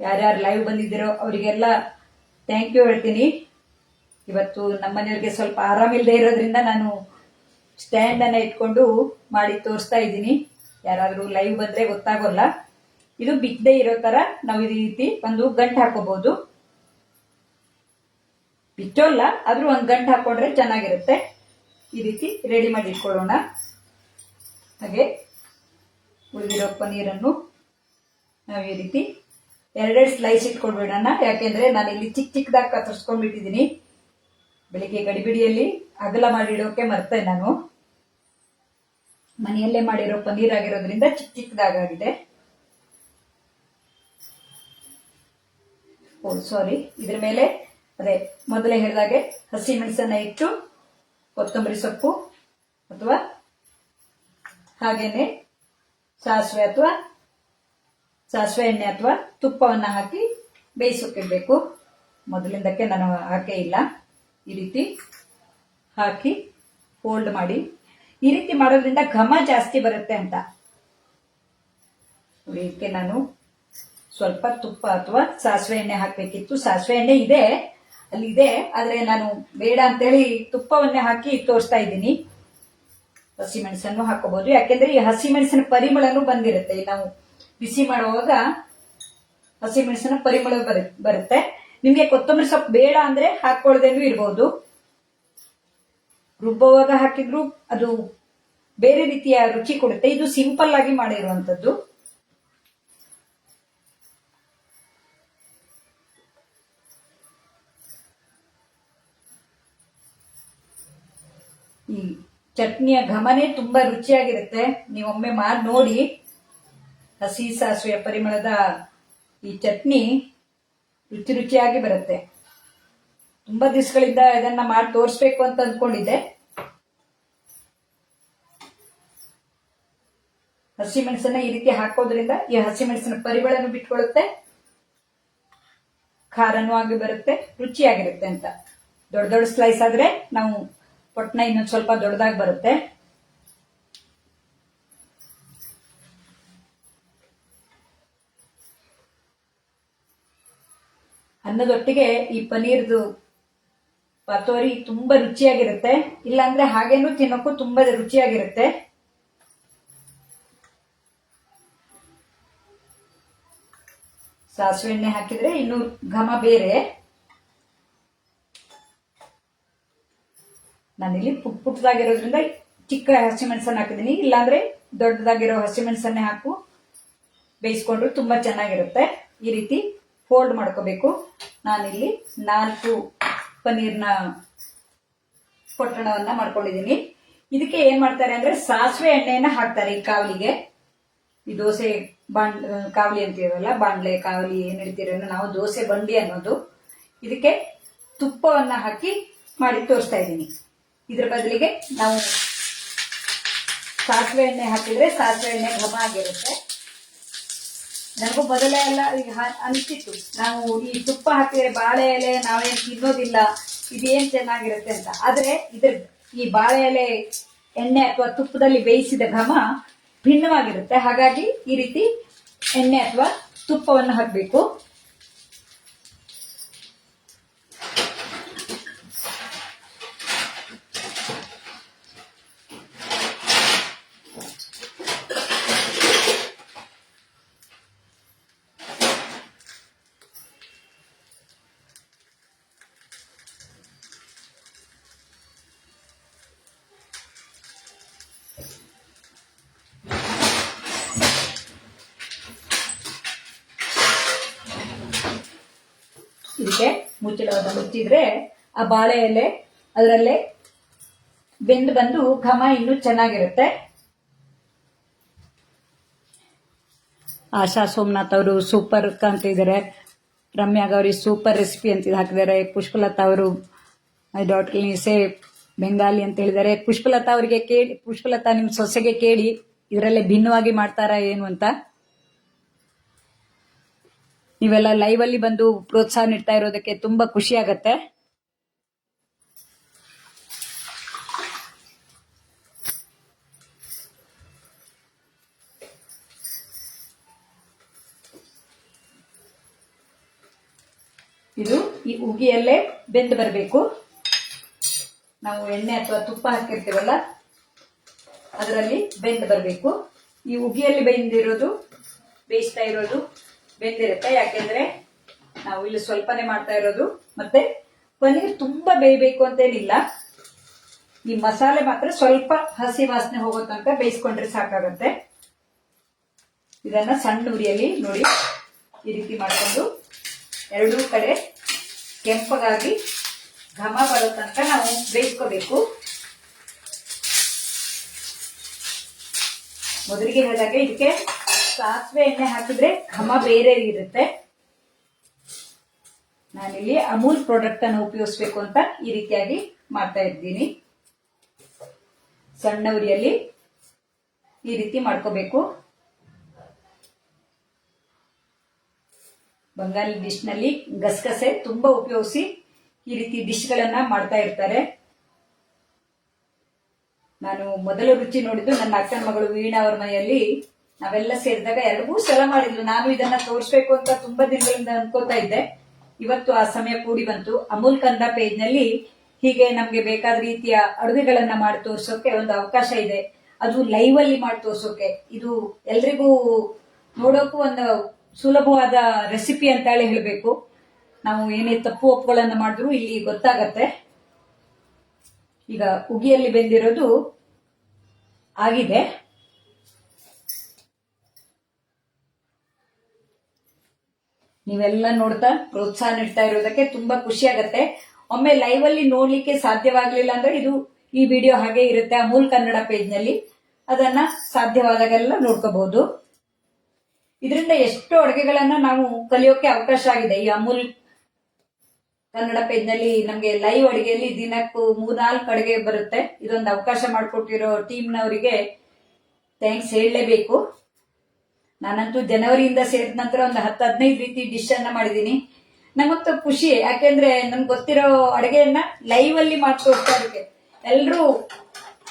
ಯಾರ್ಯಾರು ಲೈವ್ ಬಂದಿದ್ದೀರೋ ಅವರಿಗೆಲ್ಲ ಥ್ಯಾಂಕ್ ಯು ಹೇಳ್ತೀನಿ. ಇವತ್ತು ನಮ್ಮನೆಯವ್ರಿಗೆ ಸ್ವಲ್ಪ ಆರಾಮಿಲ್ಲದೆ ಇರೋದ್ರಿಂದ ನಾನು ಸ್ಟ್ಯಾಂಡ್ ಅನ್ನ ಇಟ್ಕೊಂಡು ಮಾಡಿ ತೋರಿಸ್ತಾ ಇದ್ದೀನಿ. ಯಾರಾದ್ರೂ ಲೈವ್ ಬಂದ್ರೆ ಗೊತ್ತಾಗೋಲ್ಲ. ಇದು ಬಿಚ್ಚದೇ ಇರೋ ತರ ನಾವು ಈ ರೀತಿ ಒಂದು ಗಂಟು ಹಾಕೋಬಹುದು. ಬಿಚ್ಚೋಲ್ಲ, ಆದ್ರೂ ಒಂದು ಗಂಟು ಹಾಕೊಂಡ್ರೆ ಚೆನ್ನಾಗಿರುತ್ತೆ. ಈ ರೀತಿ ರೆಡಿ ಮಾಡಿ ಇಟ್ಕೊಳ್ಳೋಣ. ಹಾಗೆ ಉಳಿದಿರೋ ಪನೀರನ್ನು ನಾವು ಈ ರೀತಿ ಎರಡೆರಡು ಸ್ಲೈಸ್ ಇಟ್ಕೊಳ್ಬೇಡೋಣ, ಯಾಕೆಂದ್ರೆ ನಾನು ಇಲ್ಲಿ ಚಿಕ್ಕ ಚಿಕ್ಕದಾಗಿ ಕತ್ತರಿಸ್ಕೊಂಡ್ಬಿಟ್ಟಿದ್ದೀನಿ. ಬೆಳಿಗ್ಗೆ ಗಡಿಬಿಡಿಯಲ್ಲಿ ಅಗಲ ಮಾಡಿಡೋಕೆ ಮರ್ತೆ. ನಾನು ಮನೆಯಲ್ಲೇ ಮಾಡಿರೋ ಪನೀರ್ ಆಗಿರೋದ್ರಿಂದ ಚಿಕ್ಕ ಚಿಕ್ಕದಾಗಿದೆ. ಸಾರಿ, ಇದ್ರ ಮೇಲೆ ಅದೇ ಮೊದಲೇ ಹೇಳಿದಾಗೆ ಹಸಿ ಮೆಣಸನ್ನ ಇಟ್ಟು ಕೊತ್ತಂಬರಿ ಸೊಪ್ಪು ಅಥವಾ ಹಾಗೇನೆ ಸಾಸಿವೆ ಎಣ್ಣೆ ಅಥವಾ ತುಪ್ಪವನ್ನ ಹಾಕಿ ಬೇಯಿಸೋಕಿಡ್ಬೇಕು. ಮೊದಲಿಂದಕ್ಕೆ ನಾನು ಹಾಕೇ ಇಲ್ಲ. ಈ ರೀತಿ ಹಾಕಿ ಫೋಲ್ಡ್ ಮಾಡಿ, ಈ ರೀತಿ ಮಾಡೋದ್ರಿಂದ ಘಮ ಜಾಸ್ತಿ ಬರುತ್ತೆ ಅಂತ. ಇದಕ್ಕೆ ನಾನು ಸ್ವಲ್ಪ ತುಪ್ಪ ಅಥವಾ ಸಾಸಿವೆ ಎಣ್ಣೆ ಹಾಕ್ಬೇಕಿತ್ತು. ಸಾಸಿವೆ ಎಣ್ಣೆ ಇದೆ, ಅಲ್ಲಿ ಇದೆ, ಆದ್ರೆ ನಾನು ಬೇಡ ಅಂತೇಳಿ ತುಪ್ಪವನ್ನೇ ಹಾಕಿ ತೋರಿಸ್ತಾ ಇದ್ದೀನಿ. ಹಸಿ ಮೆಣಸನ್ನು ಹಾಕೋಬಹುದು, ಯಾಕೆಂದ್ರೆ ಈ ಹಸಿ ಮೆಣಸಿನ ಪರಿಮಳನು ಬಂದಿರುತ್ತೆ. ನಾವು ಬಿಸಿ ಮಾಡುವಾಗ ಹಸಿ ಮೆಣಸಿನ ಪರಿಮಳ ಬರುತ್ತೆ. ನಿಮ್ಗೆ ಕೊತ್ತಂಬರಿ ಸೊಪ್ಪು ಬೇಡ ಅಂದ್ರೆ ಹಾಕೊಳ್ಳದೇನು ಇರಬಹುದು. ರುಬ್ಬುವಾಗ ಹಾಕಿದ್ರು ಅದು ಬೇರೆ ರೀತಿಯ ರುಚಿ ಕೊಡುತ್ತೆ. ಇದು ಸಿಂಪಲ್ ಆಗಿ ಮಾಡಿರುವಂತದ್ದು. ಈ ಚಟ್ನಿಯ ಘಮನೇ ತುಂಬಾ ರುಚಿಯಾಗಿರುತ್ತೆ. ನೀವೊಮ್ಮೆ ಮಾಡಿ ನೋಡಿ. ಹಸಿ ಸಾಸಿವೆಯ ಪರಿಮಳದ ಈ ಚಟ್ನಿ ರುಚಿ ರುಚಿಯಾಗಿ ಬರುತ್ತೆ. ತುಂಬಾ ದಿವಸಗಳಿಂದ ಇದನ್ನ ಮಾಡಿ ತೋರಿಸ್ಬೇಕು ಅಂತ ಅಂದ್ಕೊಂಡಿದ್ದೆ. ಹಸಿ ಮೆಣಸನ್ನ ಈ ರೀತಿ ಹಾಕೋದ್ರಿಂದ ಈ ಹಸಿ ಮೆಣಸಿನ ಪರಿಮಳನು ಬಿಟ್ಕೊಳ್ಳುತ್ತೆ, ಖಾರನೂ ಆಗಿ ಬರುತ್ತೆ, ರುಚಿಯಾಗಿರುತ್ತೆ ಅಂತ. ದೊಡ್ಡ ದೊಡ್ಡ ಸ್ಲೈಸ್ ಆದ್ರೆ ನಾವು ಪೊಟ್ನ ಇನ್ನೊಂದು ಸ್ವಲ್ಪ ದೊಡ್ಡದಾಗಿ ಬರುತ್ತೆ. ಅನ್ನದೊಟ್ಟಿಗೆ ಈ ಪನೀರ್ದು ಪತೋರಿ ತುಂಬಾ ರುಚಿಯಾಗಿರುತ್ತೆ. ಇಲ್ಲಾಂದ್ರೆ ಹಾಗೇನು ತಿನ್ನೋಕ್ಕೂ ತುಂಬಾ ರುಚಿಯಾಗಿರುತ್ತೆ. ಸಾಸಿವೆ ಎಣ್ಣೆ ಹಾಕಿದ್ರೆ ಇನ್ನು ಘಮ ಬೇರೆ. ನಾನಿಲ್ಲಿ ಪುಟ್ಟದಾಗಿರೋದ್ರಿಂದ ಚಿಕ್ಕ ಹಸಿಮೆಣಸನ್ನ ಹಾಕಿದ್ದೀನಿ. ಇಲ್ಲಾಂದ್ರೆ ದೊಡ್ಡದಾಗಿರೋ ಹಸಿಮೆಣಸನ್ನೇ ಹಾಕು ಬೇಯಿಸ್ಕೊಂಡ್ರು ತುಂಬಾ ಚೆನ್ನಾಗಿರುತ್ತೆ. ಈ ರೀತಿ ಫೋಲ್ಡ್ ಮಾಡ್ಕೋಬೇಕು. ನಾನಿಲ್ಲಿ 4 ಪನ್ನೀರ್ನ ಪೊಟ್ಟಣವನ್ನ ಮಾಡ್ಕೊಂಡಿದ್ದೀನಿ. ಇದಕ್ಕೆ ಏನ್ ಮಾಡ್ತಾರೆ ಅಂದ್ರೆ ಸಾಸಿವೆ ಎಣ್ಣೆಯನ್ನ ಹಾಕ್ತಾರೆ ಈ ಕಾವಲಿಗೆ. ಈ ದೋಸೆ ಕಾವಲಿ ಅಂತೀವಲ್ಲ, ಬಾಂಡ್ಲೆ ಕಾವಲಿ ಏನ್ ಹೇಳ್ತೀರ ನಾವು, ದೋಸೆ ಬಂಡಿ ಅನ್ನೋದು. ಇದಕ್ಕೆ ತುಪ್ಪವನ್ನ ಹಾಕಿ ಮಾಡಿ ತೋರಿಸ್ತಾ ಇದ್ದೀನಿ. ಇದ್ರ ಬದಲಿಗೆ ನಾವು ಸಾಸಿವೆ ಎಣ್ಣೆ ಹಾಕಿದ್ರೆ ಸಾಸಿವೆ ಎಣ್ಣೆ ಘಮ ಆಗಿರುತ್ತೆ. ನನಗೂ ಮೊದಲೇ ಎಲ್ಲ ಈಗ ಅನಿಸ್ತಿತ್ತು, ನಾವು ಈ ತುಪ್ಪ ಹಾಕಿದ್ರೆ ಬಾಳೆ ಎಲೆ ನಾವೇನು ತಿನ್ನೋದಿಲ್ಲ, ಇದೇನ್ ಚೆನ್ನಾಗಿರುತ್ತೆ ಅಂತ. ಆದ್ರೆ ಈ ಬಾಳೆ ಎಲೆ ಎಣ್ಣೆ ಅಥವಾ ತುಪ್ಪದಲ್ಲಿ ಬೇಯಿಸಿದ ಘಮ ಭಿನ್ನವಾಗಿರುತ್ತೆ. ಹಾಗಾಗಿ ಈ ರೀತಿ ಎಣ್ಣೆ ಅಥವಾ ತುಪ್ಪವನ್ನು ಹಾಕಬೇಕು. ಇದಕ್ಕೆ ಮುಚ್ಚಳವನ್ನು ಮುಚ್ಚಿದ್ರೆ ಆ ಬಾಳೆ ಎಲೆ ಅದರಲ್ಲೇ ಬೆಂದು ಬಂದು ಘಮ ಇನ್ನೂ ಚೆನ್ನಾಗಿರುತ್ತೆ. ಆಶಾ ಸೋಮನಾಥ್ ಅವರು ಸೂಪರ್ ಅಂತ ಇದ್ದಾರೆ, ರಮ್ಯಾ ಗೌರಿ ಸೂಪರ್ ರೆಸಿಪಿ ಅಂತ ಹಾಕಿದ್ದಾರೆ, ಪುಷ್ಪಲತಾ ಅವರು ಐ ಡಾಟ್ ಸೇ ಬೆಂಗಾಲಿ ಅಂತ ಹೇಳಿದ್ದಾರೆ. ಪುಷ್ಪಲತಾ ಅವರಿಗೆ ಕೇಳಿ, ಪುಷ್ಪಲತಾ ನಿಮ್ ಸೊಸೆಗೆ ಕೇಳಿ ಇದರಲ್ಲೇ ಭಿನ್ನವಾಗಿ ಮಾಡ್ತಾರಾ ಏನು ಅಂತ. ನೀವೆಲ್ಲ ಲೈವ್ ಅಲ್ಲಿ ಬಂದು ಪ್ರೋತ್ಸಾಹ ನೀಡ್ತಾ ಇರೋದಕ್ಕೆ ತುಂಬಾ ಖುಷಿ ಆಗತ್ತೆ. ಇದು ಈ ಉಗಿಯಲ್ಲೇ ಬೆಂದು ಬರಬೇಕು. ನಾವು ಎಣ್ಣೆ ಅಥವಾ ತುಪ್ಪ ಹಾಕಿರ್ತೀವಲ್ಲ ಅದರಲ್ಲಿ ಬೆಂದು ಬರಬೇಕು. ಈ ಉಗಿಯಲ್ಲಿ ಬೇಯಿಸ್ತಾ ಇರೋದು ಬೆಂದಿರುತ್ತೆ. ಯಾಕೆಂದ್ರೆ ನಾವು ಇಲ್ಲಿ ಸ್ವಲ್ಪನೇ ಮಾಡ್ತಾ ಇರೋದು. ಮತ್ತೆ ಪನ್ನೀರ್ ತುಂಬಾ ಬೇಯಬೇಕು ಅಂತೇನಿಲ್ಲ, ಈ ಮಸಾಲೆ ಮಾತ್ರ ಸ್ವಲ್ಪ ಹಸಿ ವಾಸನೆ ಹೋಗೋ ತನಕ ಬೇಯಿಸ್ಕೊಂಡ್ರೆ ಸಾಕಾಗತ್ತೆ. ಇದನ್ನ ಸಣ್ಣ ಉರಿಯಲ್ಲಿ ನೋಡಿ ಈ ರೀತಿ ಮಾಡ್ಕೊಂಡು ಎರಡೂ ಕಡೆ ಕೆಂಪಗಾಗಿ ಘಮ ಬರೋ ತನಕ ನಾವು ಬೇಯಿಸ್ಕೋಬೇಕು. ಮೊದಲಿಗೆ ಹೇಳಿದಾಗೆ ಇದಕ್ಕೆ ಸಾಸಿವೆ ಎಣ್ಣೆ ಹಾಕಿದ್ರೆ ಘಮ ಬೇರೆ ಇರುತ್ತೆ. ನಾನಿಲ್ಲಿ ಅಮೂಲ್ ಪ್ರಾಡಕ್ಟ್ ಅನ್ನು ಉಪಯೋಗಿಸಬೇಕು ಅಂತ ಈ ರೀತಿಯಾಗಿ ಮಾಡ್ತಾ ಇದ್ದೀನಿ. ಸಣ್ಣ ಉರಿಯಲ್ಲಿ ಈ ರೀತಿ ಮಾಡ್ಕೋಬೇಕು. ಬಂಗಾಳಿ ಡಿಶ್ ನಲ್ಲಿ ಗಸಗಸೆ ತುಂಬಾ ಉಪಯೋಗಿಸಿ ಈ ರೀತಿ ಡಿಶ್ ಗಳನ್ನ ಮಾಡ್ತಾ ಇರ್ತಾರೆ. ನಾನು ಮೊದಲ ರುಚಿ ನೋಡಿದ್ದು ನನ್ನ ಅಕ್ಕನ ಮಗಳು ವೀಣಾ ಅವರ ಮನೆಯಲ್ಲಿ. ನಾವೆಲ್ಲ ಸೇರಿದಾಗ 2 ಸಲ ಮಾಡಿದ್ಲು. ನಾನು ಇದನ್ನ ತೋರಿಸ್ಬೇಕು ಅಂತ ತುಂಬಾ ದಿನಗಳಿಂದ ಅನ್ಕೋತಾ ಇದ್ದೆ. ಇವತ್ತು ಆ ಸಮಯ ಕೂಡಿ ಬಂತು. ಅಮೂಲ್ ಕನ್ನಡ ಪೇಜ್ ನಲ್ಲಿ ಹೀಗೆ ನಮ್ಗೆ ಬೇಕಾದ ರೀತಿಯ ಅಡುಗೆಗಳನ್ನ ಮಾಡಿ ತೋರ್ಸೋಕೆ ಒಂದು ಅವಕಾಶ ಇದೆ. ಅದು ಲೈವ್ ಅಲ್ಲಿ ಮಾಡಿ ತೋರ್ಸೋಕೆ ಇದು ಎಲ್ರಿಗೂ ನೋಡೋಕು ಒಂದು ಸುಲಭವಾದ ರೆಸಿಪಿ ಅಂತ ಹೇಳಿ ಹೇಳ್ಬೇಕು. ನಾವು ಏನೇ ತಪ್ಪು ಒಪ್ಪುಗಳನ್ನ ಮಾಡಿದ್ರು ಇಲ್ಲಿ ಗೊತ್ತಾಗತ್ತೆ. ಈಗ ಉಗಿಯಲ್ಲಿ ಬೆಂದಿರೋದು ಆಗಿದೆ. ನೀವೆಲ್ಲ ನೋಡ್ತಾ ಪ್ರೋತ್ಸಾಹ ನೀಡ್ತಾ ಇರೋದಕ್ಕೆ ತುಂಬಾ ಖುಷಿ ಆಗತ್ತೆ. ಒಮ್ಮೆ ಲೈವ್ ಅಲ್ಲಿ ನೋಡ್ಲಿಕ್ಕೆ ಸಾಧ್ಯವಾಗ್ಲಿಲ್ಲ ಅಂದ್ರೆ ಈ ವಿಡಿಯೋ ಹಾಗೆ ಇರುತ್ತೆ ಅಮೂಲ್ ಕನ್ನಡ ಪೇಜ್ ನಲ್ಲಿ. ಅದನ್ನ ಸಾಧ್ಯವಾದಾಗೆಲ್ಲ ನೋಡ್ಕೋಬಹುದು. ಇದರಿಂದ ಎಷ್ಟೋ ಅಡುಗೆಗಳನ್ನ ನಾವು ಕಲಿಯೋಕೆ ಅವಕಾಶ ಆಗಿದೆ. ಈ ಅಮೂಲ್ ಕನ್ನಡ ಪೇಜ್ ನಲ್ಲಿ ನಮ್ಗೆ ಲೈವ್ ಅಡುಗೆಯಲ್ಲಿ ದಿನಕ್ಕೂ 3-4 ಅಡುಗೆ ಬರುತ್ತೆ. ಇದೊಂದು ಅವಕಾಶ ಮಾಡಿಕೊಟ್ಟಿರೋ ಟೀಮ್ನವರಿಗೆ ಥ್ಯಾಂಕ್ಸ್ ಹೇಳಲೇಬೇಕು. ನಾನಂತೂ ಜನವರಿಯಿಂದ ಸೇರಿದ ನಂತರ ಒಂದು 10-15 ರೀತಿ ಡಿಶ್ ಅನ್ನ ಮಾಡಿದೀನಿ. ನಂಗಂತೂ ಖುಷಿ, ಯಾಕೆಂದ್ರೆ ನಮ್ಗೆ ಗೊತ್ತಿರೋ ಅಡುಗೆಯನ್ನ ಲೈವ್ ಅಲ್ಲಿ ಮಾಡಿ ತೋರಿಸ್ತಾ ಇರೋಕೆ ಎಲ್ರು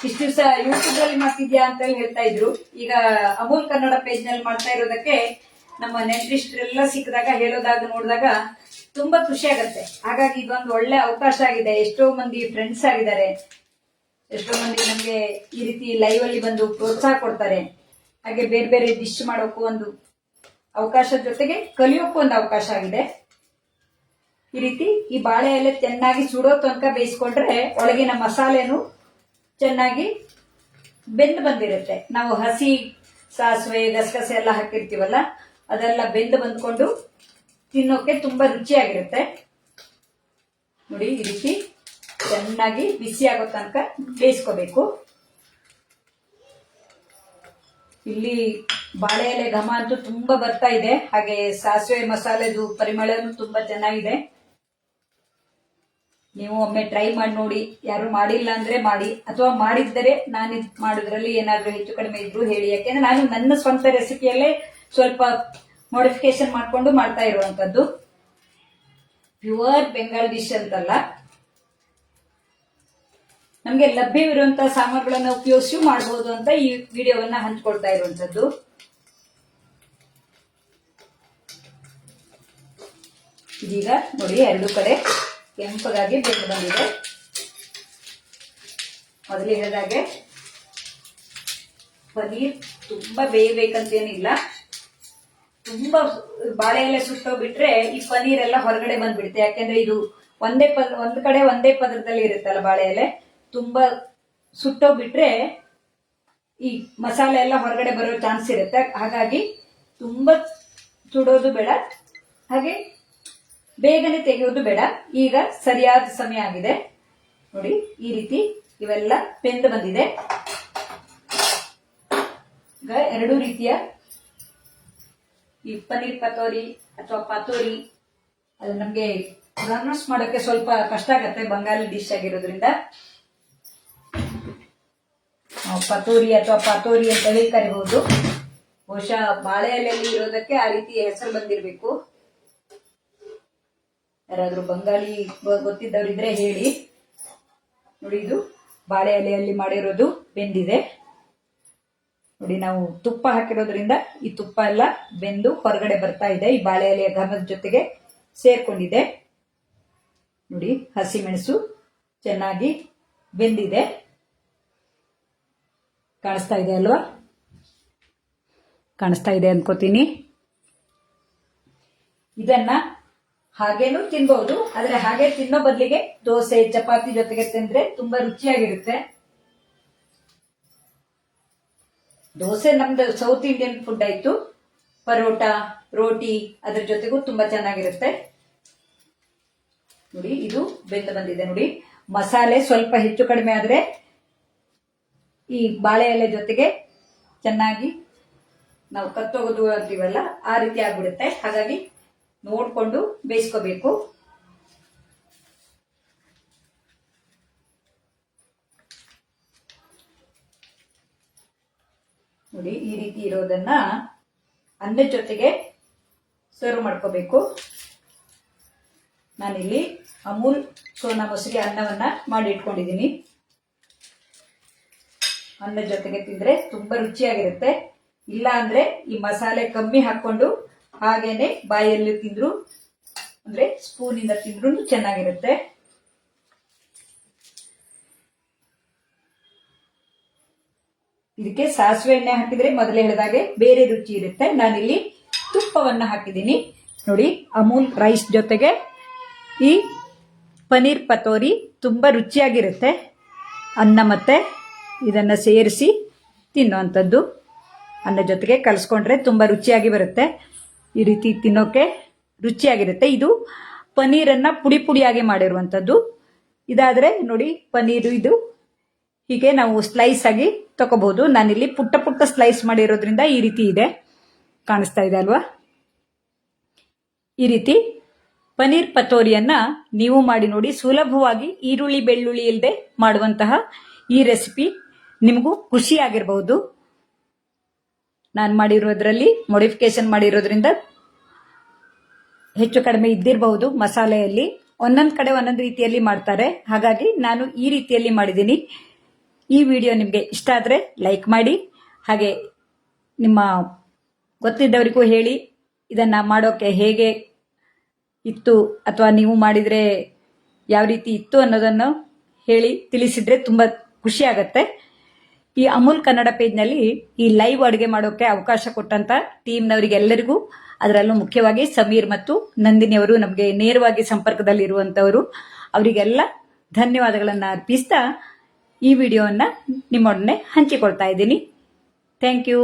ಇಷ್ಟು ದಿವಸ ಯೂಟ್ಯೂಬ್ ಅಲ್ಲಿ ಮಾಡ್ತಿದ್ಯಾ ಅಂತ ಹೇಳ್ತಾ ಇದ್ರು. ಈಗ ಅಮೂಲ್ ಕನ್ನಡ ಪೇಜ್ ನಲ್ಲಿ ಮಾಡ್ತಾ ಇರೋದಕ್ಕೆ ನಮ್ಮ ನೆಂಟರಿಷ್ಟರೆಲ್ಲ ಸಿಕ್ಕಿದಾಗ ಹೇಳೋದಾಗ ನೋಡಿದಾಗ ತುಂಬಾ ಖುಷಿ ಆಗತ್ತೆ. ಹಾಗಾಗಿ ಇದೊಂದು ಒಳ್ಳೆ ಅವಕಾಶ ಆಗಿದೆ. ಎಷ್ಟೋ ಮಂದಿ ಫ್ರೆಂಡ್ಸ್ ಆಗಿದ್ದಾರೆ, ಎಷ್ಟೋ ಮಂದಿ ನಮ್ಗೆ ಈ ರೀತಿ ಲೈವ್ ಅಲ್ಲಿ ಬಂದು ಪ್ರೋತ್ಸಾಹ ಕೊಡ್ತಾರೆ. ಹಾಗೆ ಬೇರೆ ಬೇರೆ ಡಿಶ್ ಮಾಡೋಕ್ಕೂ ಒಂದು ಅವಕಾಶದ ಜೊತೆಗೆ ಕಲಿಯೋಕ್ಕೂ ಒಂದು ಅವಕಾಶ ಆಗಿದೆ. ಈ ರೀತಿ ಈ ಬಾಳೆ ಎಲೆ ಚೆನ್ನಾಗಿ ಸುಡೋ ತನಕ ಬೇಯಿಸ್ಕೊಂಡ್ರೆ ಒಳಗಿನ ಮಸಾಲೆನು ಚೆನ್ನಾಗಿ ಬೆಂದು ಬಂದಿರುತ್ತೆ. ನಾವು ಹಸಿ ಸಾಸಿವೆ ಗಸಗಸೆ ಎಲ್ಲ ಹಾಕಿರ್ತೀವಲ್ಲ ಅದೆಲ್ಲ ಬೆಂದು ಬಂದ್ಕೊಂಡು ತಿನ್ನೋಕೆ ತುಂಬಾ ರುಚಿಯಾಗಿರುತ್ತೆ. ನೋಡಿ ಈ ರೀತಿ ಚೆನ್ನಾಗಿ ಬಿಸಿ ಆಗೋ ತನಕ ಬೇಯಿಸ್ಕೋಬೇಕು. ಇಲ್ಲಿ ಬಾಳೆ ಎಲೆ ಘಮ ಅಂತೂ ತುಂಬಾ ಬರ್ತಾ ಇದೆ, ಹಾಗೆ ಸಾಸಿವೆ ಮಸಾಲೆದು ಪರಿಮಳನೂ ತುಂಬಾ ಚೆನ್ನಾಗಿದೆ. ನೀವು ಒಮ್ಮೆ ಟ್ರೈ ಮಾಡಿ ನೋಡಿ. ಯಾರು ಮಾಡಿಲ್ಲ ಅಂದ್ರೆ ಮಾಡಿ, ಅಥವಾ ಮಾಡಿದ್ದರೆ ನಾನು ಮಾಡೋದ್ರಲ್ಲಿ ಏನಾದ್ರೂ ಹೆಚ್ಚು ಕಡಿಮೆ ಇದ್ರು ಹೇಳಿ. ಯಾಕೆಂದ್ರೆ ನಾನು ನನ್ನ ಸ್ವಂತ ರೆಸಿಪಿಯಲ್ಲೇ ಸ್ವಲ್ಪ ಮಾಡಿಫಿಕೇಶನ್ ಮಾಡ್ಕೊಂಡು ಮಾಡ್ತಾ ಇರುವಂತದ್ದು. ಪ್ಯೂರ್ ಬೆಂಗಾಲ್ ಡಿಶ್ ಅಂತಲ್ಲ, ನಮ್ಗೆ ಲಭ್ಯವಿರುವಂತಹ ಸಾಮಗ್ರಿಗಳನ್ನ ಉಪಯೋಗಿಸಿ ಮಾಡಬಹುದು ಅಂತ ಈ ವಿಡಿಯೋವನ್ನ ಹಂಚ್ಕೊಳ್ತಾ ಇರುವಂತದ್ದು. ಇದೀಗ ನೋಡಿ ಎರಡು ಕಡೆ ಕೆಂಪಗಾಗಿ ಬೆಂದು ಬಂದಿದೆ. ಮೊದಲು ಹೇಳಿದಾಗೆ ಪನೀರ್ ತುಂಬಾ ಬೇಯಬೇಕಂತೇನಿಲ್ಲ. ತುಂಬಾ ಬಾಳೆ ಎಲೆ ಸುಟ್ಟೋಗ್ಬಿಟ್ರೆ ಈ ಪನೀರ್ ಎಲ್ಲ ಹೊರಗಡೆ ಬಂದ್ಬಿಡುತ್ತೆ. ಯಾಕೆಂದ್ರೆ ಇದು ಒಂದ್ ಕಡೆ ಒಂದೇ ಪದರದಲ್ಲಿ ಇರುತ್ತಲ್ಲ ಬಾಳೆ ಎಲೆ. ತುಂಬಾ ಸುಟ್ಟೋಗ್ಬಿಟ್ರೆ ಈ ಮಸಾಲೆ ಎಲ್ಲ ಹೊರಗಡೆ ಬರೋ ಚಾನ್ಸ್ ಇರುತ್ತೆ. ಹಾಗಾಗಿ ತುಂಬಾ ಸುಡೋದು ಬೇಡ, ಹಾಗೆ ಬೇಗನೆ ತೆಗೆಯೋದು ಬೇಡ. ಈಗ ಸರಿಯಾದ ಸಮಯ ಆಗಿದೆ. ನೋಡಿ ಈ ರೀತಿ ಇವೆಲ್ಲ ಬೆಂದು ಬಂದಿದೆ. ಈಗ ಎರಡು ರೀತಿಯ ಈ ಪನೀರ್ ಪತೋರಿ ಅಥವಾ ಪಾತೋರಿ, ಅದು ನಮ್ಗೆ ಪ್ರೊನೌನ್ಸ್ ಮಾಡೋಕೆ ಸ್ವಲ್ಪ ಕಷ್ಟ ಆಗತ್ತೆ ಬಂಗಾಲಿ ಡಿಶ್ ಆಗಿರೋದ್ರಿಂದ. ಪತೋರಿ ಅಥವಾ ಪಾತೋರಿ ಅಂತ ಹೇಳಿ ಕರಿಬಹುದು. ಬಹುಶಃ ಬಾಳೆ ಎಲೆಯಲ್ಲಿ ಇರೋದಕ್ಕೆ ಆ ರೀತಿ ಹೆಸರು ಬಂದಿರಬೇಕು. ಯಾರಾದ್ರೂ ಬಂಗಾಳಿ ಗೊತ್ತಿದ್ದವರಿದ್ರೆ ಹೇಳಿ. ನೋಡಿ ಇದು ಬಾಳೆ ಎಲೆಯಲ್ಲಿ ಮಾಡಿರೋದು ಬೆಂದಿದೆ. ನೋಡಿ ನಾವು ತುಪ್ಪ ಹಾಕಿರೋದ್ರಿಂದ ಈ ತುಪ್ಪ ಎಲ್ಲ ಬೆಂದು ಹೊರಗಡೆ ಬರ್ತಾ ಇದೆ. ಈ ಬಾಳೆ ಎಲೆಯ ಘಮದ ಜೊತೆಗೆ ಸೇರ್ಕೊಂಡಿದೆ. ನೋಡಿ ಹಸಿಮೆಣಸು ಚೆನ್ನಾಗಿ ಬೆಂದಿದೆ. ಕಾಣಿಸ್ತಾ ಇದೆ ಅಲ್ವಾ? ಕಾಣಿಸ್ತಾ ಇದೆ ಅನ್ಕೋತೀನಿ. ಇದನ್ನ ಹಾಗೇನು ತಿನ್ಬಹುದು, ಆದ್ರೆ ಹಾಗೆ ತಿನ್ನೋ ಬದಲಿಗೆ ದೋಸೆ ಚಪಾತಿ ಜೊತೆಗೆ ತಿಂದ್ರೆ ತುಂಬಾ ರುಚಿಯಾಗಿರುತ್ತೆ. ದೋಸೆ ನಮ್ದು ಸೌತ್ ಇಂಡಿಯನ್ ಫುಡ್ ಆಯ್ತು. ಪರೋಟ, ರೋಟಿ ಅದ್ರ ಜೊತೆಗೂ ತುಂಬಾ ಚೆನ್ನಾಗಿರುತ್ತೆ. ನೋಡಿ ಇದು ಬೆಂದು ಬಂದಿದೆ. ನೋಡಿ ಮಸಾಲೆ ಸ್ವಲ್ಪ ಹೆಚ್ಚು ಕಡಿಮೆ ಆದ್ರೆ ಈ ಬಾಳೆ ಎಲೆ ಜೊತೆಗೆ ಚೆನ್ನಾಗಿ ನಾವು ಕತ್ತೋಗೋದು ಅಂತೀವಲ್ಲ, ಆ ರೀತಿ ಆಗ್ಬಿಡುತ್ತೆ. ಹಾಗಾಗಿ ನೋಡ್ಕೊಂಡು ಬೇಯಿಸ್ಕೋಬೇಕು. ನೋಡಿ ಈ ರೀತಿ ಇರೋದನ್ನ ಅನ್ನದ ಜೊತೆಗೆ ಸರ್ವ್ ಮಾಡ್ಕೋಬೇಕು. ನಾನಿಲ್ಲಿ ಅಮೂಲ್ ಸೋನಾ ಮೊಸರಿಗೆ ಅನ್ನವನ್ನ ಮಾಡಿ ಇಟ್ಕೊಂಡಿದ್ದೀನಿ. ಅನ್ನದ ಜೊತೆಗೆ ತಿಂದ್ರೆ ತುಂಬಾ ರುಚಿಯಾಗಿರುತ್ತೆ. ಇಲ್ಲ ಅಂದ್ರೆ ಈ ಮಸಾಲೆ ಕಮ್ಮಿ ಹಾಕೊಂಡು ಹಾಗೇನೆ ಬಾಯಲ್ಲಿ ತಿಂದ್ರು ಅಂದ್ರೆ ಸ್ಪೂನ್ ಇಂದ ತಿಂದ್ರು ಚೆನ್ನಾಗಿರುತ್ತೆ. ಇದಕ್ಕೆ ಸಾಸಿವೆ ಎಣ್ಣೆ ಹಾಕಿದ್ರೆ ಮೊದಲೇ ಹೇಳಿದಾಗೆ ಬೇರೆ ರುಚಿ ಇರುತ್ತೆ. ನಾನಿಲ್ಲಿ ತುಪ್ಪವನ್ನ ಹಾಕಿದ್ದೀನಿ. ನೋಡಿ ಅಮೂಲ್ ರೈಸ್ ಜೊತೆಗೆ ಈ ಪನೀರ್ ಪತೋರಿ ತುಂಬಾ ರುಚಿಯಾಗಿರುತ್ತೆ. ಅನ್ನ ಮತ್ತೆ ಇದನ್ನ ಸೇರಿಸಿ ತಿನ್ನುವಂಥದ್ದು. ಅನ್ನ ಜೊತೆಗೆ ಕಲಿಸ್ಕೊಂಡ್ರೆ ತುಂಬಾ ರುಚಿಯಾಗಿ ಬರುತ್ತೆ. ಈ ರೀತಿ ತಿನ್ನೋಕೆ ರುಚಿಯಾಗಿರುತ್ತೆ. ಇದು ಪನೀರನ್ನ ಪುಡಿ ಪುಡಿಯಾಗಿ ಮಾಡಿರುವಂಥದ್ದು. ಇದಾದ್ರೆ ನೋಡಿ ಪನೀರು ಇದು ಹೀಗೆ ನಾವು ಸ್ಲೈಸ್ ಆಗಿ ತಗೋಬಹುದು. ನಾನಿಲ್ಲಿ ಪುಟ್ಟ ಪುಟ್ಟ ಸ್ಲೈಸ್ ಮಾಡಿರೋದ್ರಿಂದ ಈ ರೀತಿ ಇದೆ. ಕಾಣಿಸ್ತಾ ಇದೆ ಅಲ್ವಾ? ಈ ರೀತಿ ಪನೀರ್ ಪತೋರಿಯನ್ನ ನೀವು ಮಾಡಿ ನೋಡಿ. ಸುಲಭವಾಗಿ ಈರುಳ್ಳಿ ಬೆಳ್ಳುಳ್ಳಿ ಇಲ್ಲದೆ ಮಾಡುವಂತಹ ಈ ರೆಸಿಪಿ ನಿಮಗೂ ಖುಷಿಯಾಗಿರಬಹುದು. ನಾನು ಮಾಡಿರೋದ್ರಲ್ಲಿ ಮಾಡಿಫಿಕೇಶನ್ ಮಾಡಿರೋದ್ರಿಂದ ಹೆಚ್ಚು ಕಡಿಮೆ ಇದ್ದಿರಬಹುದು. ಮಸಾಲೆಯಲ್ಲಿ ಒಂದೊಂದು ಕಡೆ ಒಂದೊಂದು ರೀತಿಯಲ್ಲಿ ಮಾಡ್ತಾರೆ, ಹಾಗಾಗಿ ನಾನು ಈ ರೀತಿಯಲ್ಲಿ ಮಾಡಿದ್ದೀನಿ. ಈ ವಿಡಿಯೋ ನಿಮಗೆ ಇಷ್ಟ ಆದರೆ ಲೈಕ್ ಮಾಡಿ, ಹಾಗೆ ನಿಮ್ಮ ಗೊತ್ತಿದ್ದವರಿಗೂ ಹೇಳಿ. ಇದನ್ನ ಮಾಡೋಕೆ ಹೇಗೆ ಇತ್ತು ಅಥವಾ ನೀವು ಮಾಡಿದರೆ ಯಾವ ರೀತಿ ಇತ್ತು ಅನ್ನೋದನ್ನು ಹೇಳಿ ತಿಳಿಸಿದ್ರೆ ತುಂಬ ಖುಷಿ ಆಗತ್ತೆ. ಈ ಅಮೂಲ್ ಕನ್ನಡ ಪೇಜ್ನಲ್ಲಿ ಈ ಲೈವ್ ಅಡುಗೆ ಮಾಡೋಕೆ ಅವಕಾಶ ಕೊಟ್ಟಂತ ಟೀಮ್ನವರಿಗೆಲ್ಲರಿಗೂ, ಅದರಲ್ಲೂ ಮುಖ್ಯವಾಗಿ ಸಮೀರ್ ಮತ್ತು ನಂದಿನಿ ಅವರು ನಮಗೆ ನೇರವಾಗಿ ಸಂಪರ್ಕದಲ್ಲಿ ಇರುವಂತವರು, ಅವರಿಗೆಲ್ಲ ಧನ್ಯವಾದಗಳನ್ನು ಅರ್ಪಿಸ್ತಾ ಈ ವಿಡಿಯೋವನ್ನ ನಿಮ್ಮೊಡನೆ ಹಂಚಿಕೊಳ್ತಾ ಇದ್ದೀನಿ. Thank you.